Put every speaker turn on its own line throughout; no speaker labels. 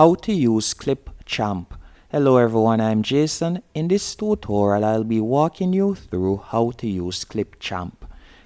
How to use Clipchamp. Hello everyone, I'm Jason. In this tutorial, I'll be walking you through how to use Clipchamp.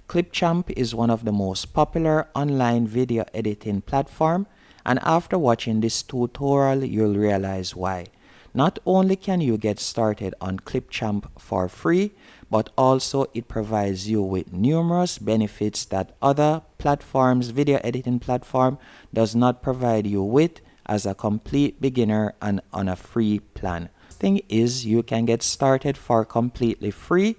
Clipchamp is one of the most popular online video editing platform, and after watching this tutorial, you'll realize why. Not only can you get started on Clipchamp for free, but also it provides you with numerous benefits that other platforms, video editing platform, does not provide you with as a complete beginner and on a free plan. Thing is, you can get started for completely free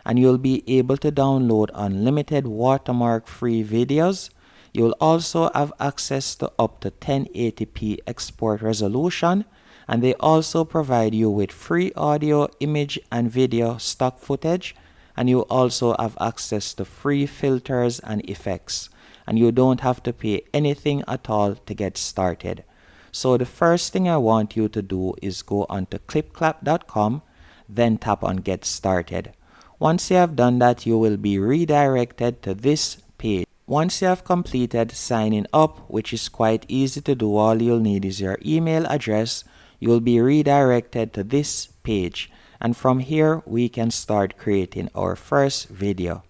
and you'll be able to download unlimited watermark free videos. You'll also have access to up to 1080p export resolution, and they also provide you with free audio, image and video stock footage, and you also have access to free filters and effects, and you don't have to pay anything at all to get started. So the first thing I want you to do is go onto clipclamp.com, then tap on Get Started. Once you have done that, you will be redirected to this page. Once you have completed signing up, which is quite easy to do, all you'll need is your email address, you'll be redirected to this page. And from here, we can start creating our first video.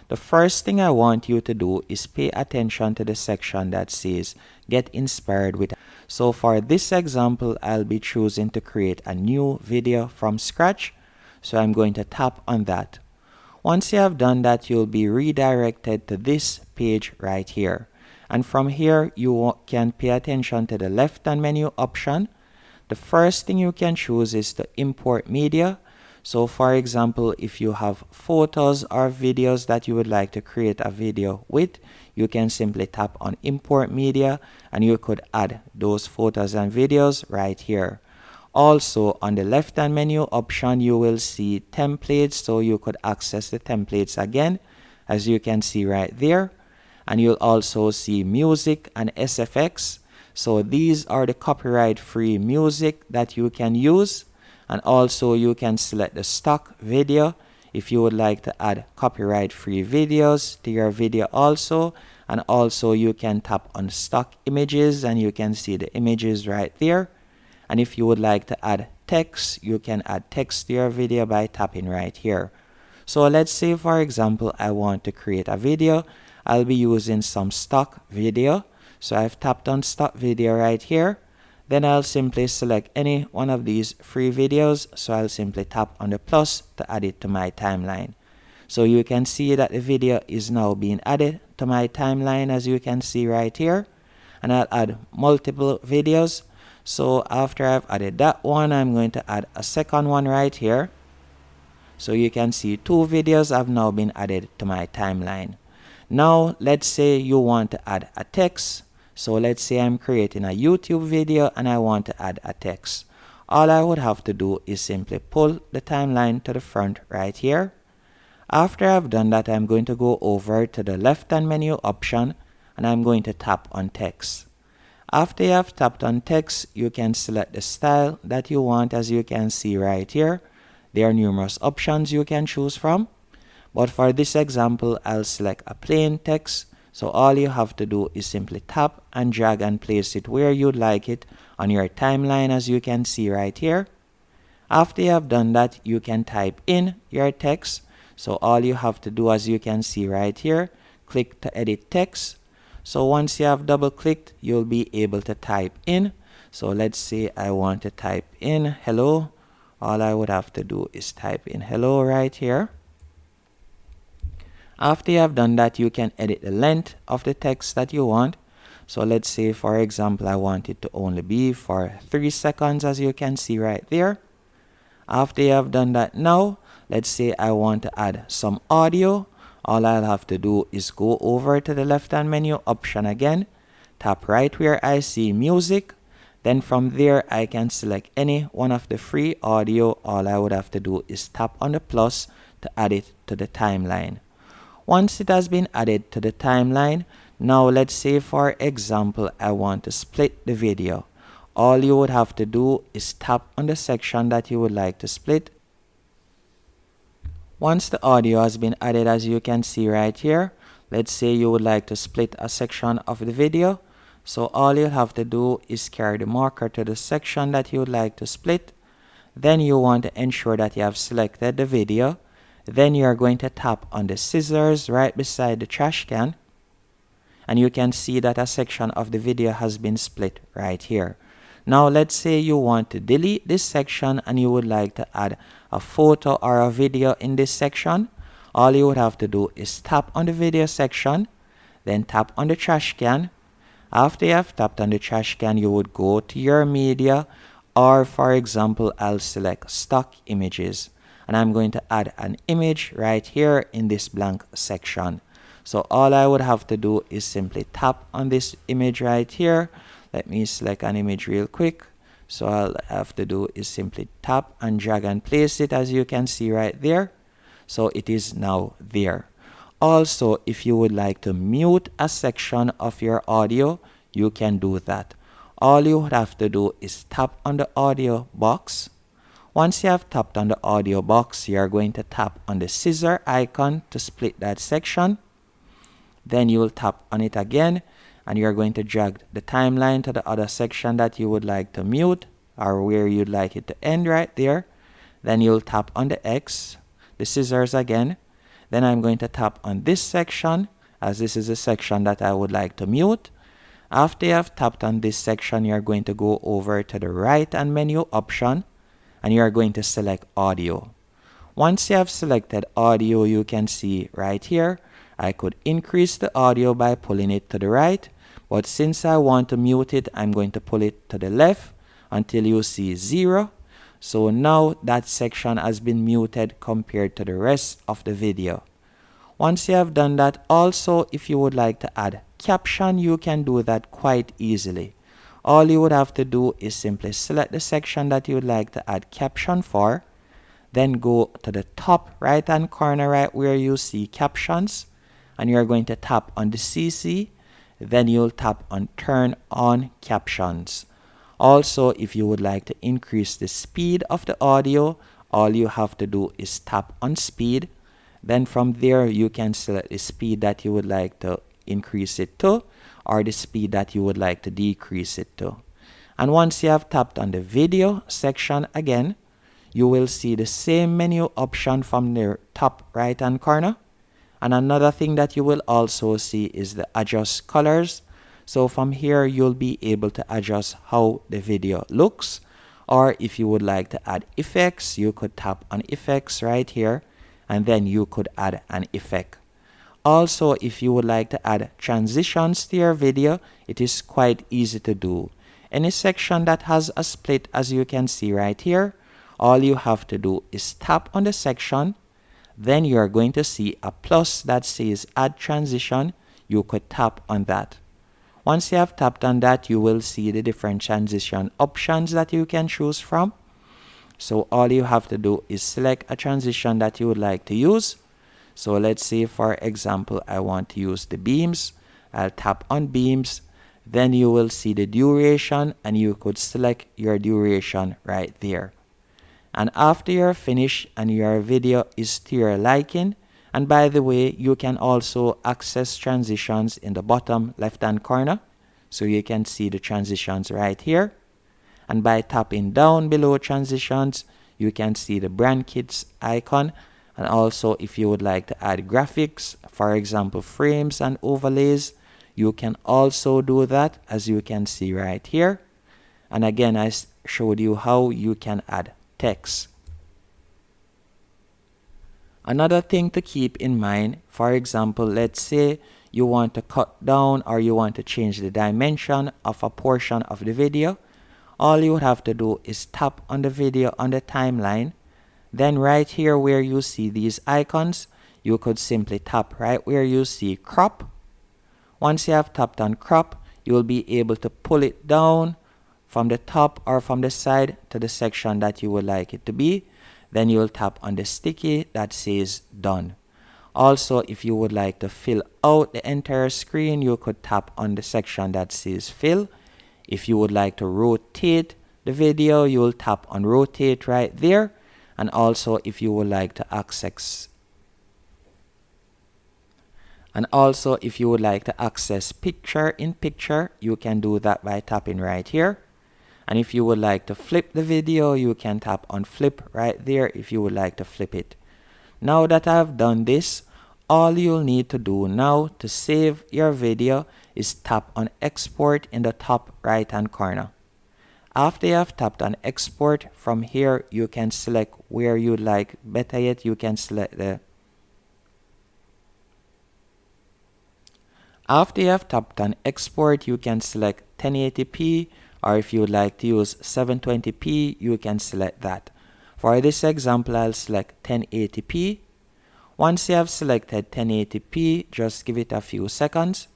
The first thing I want you to do is pay attention to the section that says Get Inspired with. So for this example, I'll be choosing to create a new video from scratch. So I'm going to tap on that. Once you have done that, you'll be redirected to this page right here. And from here, you can pay attention to the left-hand menu option. The first thing you can choose is to import media. So for example, if you have photos or videos that you would like to create a video with, you can simply tap on import media and you could add those photos and videos right here. Also on the left hand menu option, you will see templates, so you could access the templates again, as you can see right there. And you'll also see music and SFX. So these are the copyright free music that you can use. And also you can select the stock video if you would like to add copyright free videos to your video also. And also you can tap on stock images and you can see the images right there. And if you would like to add text, you can add text to your video by tapping right here. So let's say for example, I want to create a video. I'll be using some stock video. So I've tapped on stock video right here. Then I'll simply select any one of these free videos. So I'll simply tap on the plus to add it to my timeline. So you can see that the video is now being added to my timeline, as you can see right here. And I'll add multiple videos. So after I've added that one, I'm going to add a second one right here. So you can see two videos have now been added to my timeline. Now let's say you want to add a text. So let's say I'm creating a YouTube video and I want to add a text. All I would have to do is simply pull the timeline to the front right here. After I've done that, I'm going to go over to the left hand menu option and I'm going to tap on text. After you have tapped on text, you can select the style that you want, as you can see right here. There are numerous options you can choose from. But for this example, I'll select a plain text. So all you have to do is simply tap and drag and place it where you'd like it on your timeline, as you can see right here. After you have done that, you can type in your text. So all you have to do, as you can see right here, click to edit text. So once you have double clicked, you'll be able to type in. So let's say I want to type in hello. All I would have to do is type in hello right here. After you have done that, you can edit the length of the text that you want. So let's say, for example, I want it to only be for 3 seconds, as you can see right there. After you have done that, now, let's say I want to add some audio. All I'll have to do is go over to the left hand menu option again, tap right where I see music. Then from there, I can select any one of the free audio. All I would have to do is tap on the plus to add it to the timeline. Once it has been added to the timeline, now let's say for example, I want to split the video. All you would have to do is tap on the section that you would like to split. Once the audio has been added, as you can see right here, let's say you would like to split a section of the video. So all you'll have to do is carry the marker to the section that you would like to split. Then you want to ensure that you have selected the video. Then you are going to tap on the scissors right beside the trash can. And you can see that a section of the video has been split right here. Now let's say you want to delete this section and you would like to add a photo or a video in this section. All you would have to do is tap on the video section, then tap on the trash can. After you have tapped on the trash can, you would go to your media, or for example, I'll select stock images. And I'm going to add an image right here in this blank section. So all I would have to do is simply tap on this image right here. Let me select an image real quick. So all I have to do is simply tap and drag and place it, as you can see right there. So it is now there. Also, if you would like to mute a section of your audio, you can do that. All you would have to do is tap on the audio box. Once you have tapped on the audio box, you are going to tap on the scissor icon to split that section. Then you will tap on it again, and you are going to drag the timeline to the other section that you would like to mute, or where you'd like it to end right there. Then you'll tap on the X, the scissors again. Then I'm going to tap on this section, as this is a section that I would like to mute. After you have tapped on this section, you're going to go over to the right hand menu option, and you are going to select audio. Once you have selected audio, you can see right here, I could increase the audio by pulling it to the right, but since I want to mute it, I'm going to pull it to the left until you see 0. So now that section has been muted compared to the rest of the video. Once you have done that, also if you would like to add caption, you can do that quite easily. All you would have to do is simply select the section that you would like to add caption for, then go to the top right hand corner right where you see captions, and you are going to tap on the CC, then you'll tap on turn on captions. Also, if you would like to increase the speed of the audio, all you have to do is tap on speed. Then from there, you can select the speed that you would like to increase it to, or the speed that you would like to decrease it to. And once you have tapped on the video section again, you will see the same menu option from the top right hand corner. And another thing that you will also see is the adjust colors. So from here, you'll be able to adjust how the video looks. Or if you would like to add effects, you could tap on effects right here, and then you could add an effect. Also, if you would like to add transitions to your video, it is quite easy to do. Any section that has a split, as you can see right here, all you have to do is tap on the section. Then you are going to see a plus that says add transition. You could tap on that. Once you have tapped on that, you will see the different transition options that you can choose from. So all you have to do is select a transition that you would like to use. So let's say, for example, I want to use the beams. I'll tap on beams. Then you will see the duration, and you could select your duration right there. And after you're finished and your video is to your liking, and by the way, you can also access transitions in the bottom left hand corner. So you can see the transitions right here. And by tapping down below transitions, you can see the brand kits icon. And also, if you would like to add graphics, for example, frames and overlays, you can also do that, as you can see right here. And again, I showed you how you can add text. Another thing to keep in mind, for example, let's say you want to cut down or you want to change the dimension of a portion of the video. All you would have to do is tap on the video on the timeline. Then right here where you see these icons, you could simply tap right where you see crop. Once you have tapped on crop, you will be able to pull it down from the top or from the side to the section that you would like it to be. Then you will tap on the sticky that says done. Also, if you would like to fill out the entire screen, you could tap on the section that says fill. If you would like to rotate the video, you will tap on rotate right there. And also, if you would like to access And also, if you would like to access picture in picture, you can do that by tapping right here. And if you would like to flip the video, you can tap on flip right there if you would like to flip it. Now that I've done this, all you'll need to do now to save your video is tap on export in the top right hand corner. After you have tapped on export, from here you can select where you'd like. Better yet, you can select the After you have tapped on export, you can select 1080p, or if you would like to use 720p, you can select that. For this example, I'll select 1080p. Once you have selected 1080p, just give it a few seconds.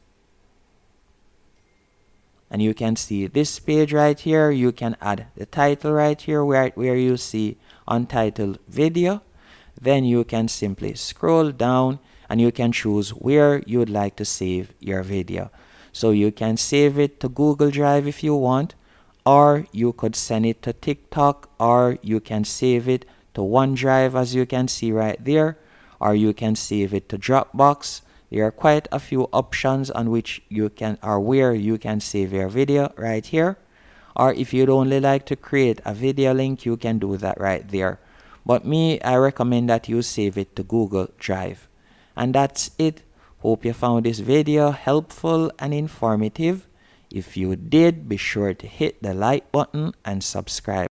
And you can see this page right here. You can add the title right here where you see untitled video. Then you can simply scroll down and you can choose where you would like to save your video. So you can save it to Google Drive if you want, or you could send it to TikTok, or you can save it to OneDrive as you can see right there, or you can save it to Dropbox. There are quite a few options on which you can, or where you can save your video right here. Or if you'd only like to create a video link, you can do that right there. But me, I recommend that you save it to Google Drive. And that's it. Hope you found this video helpful and informative. If you did, be sure to hit the like button and subscribe.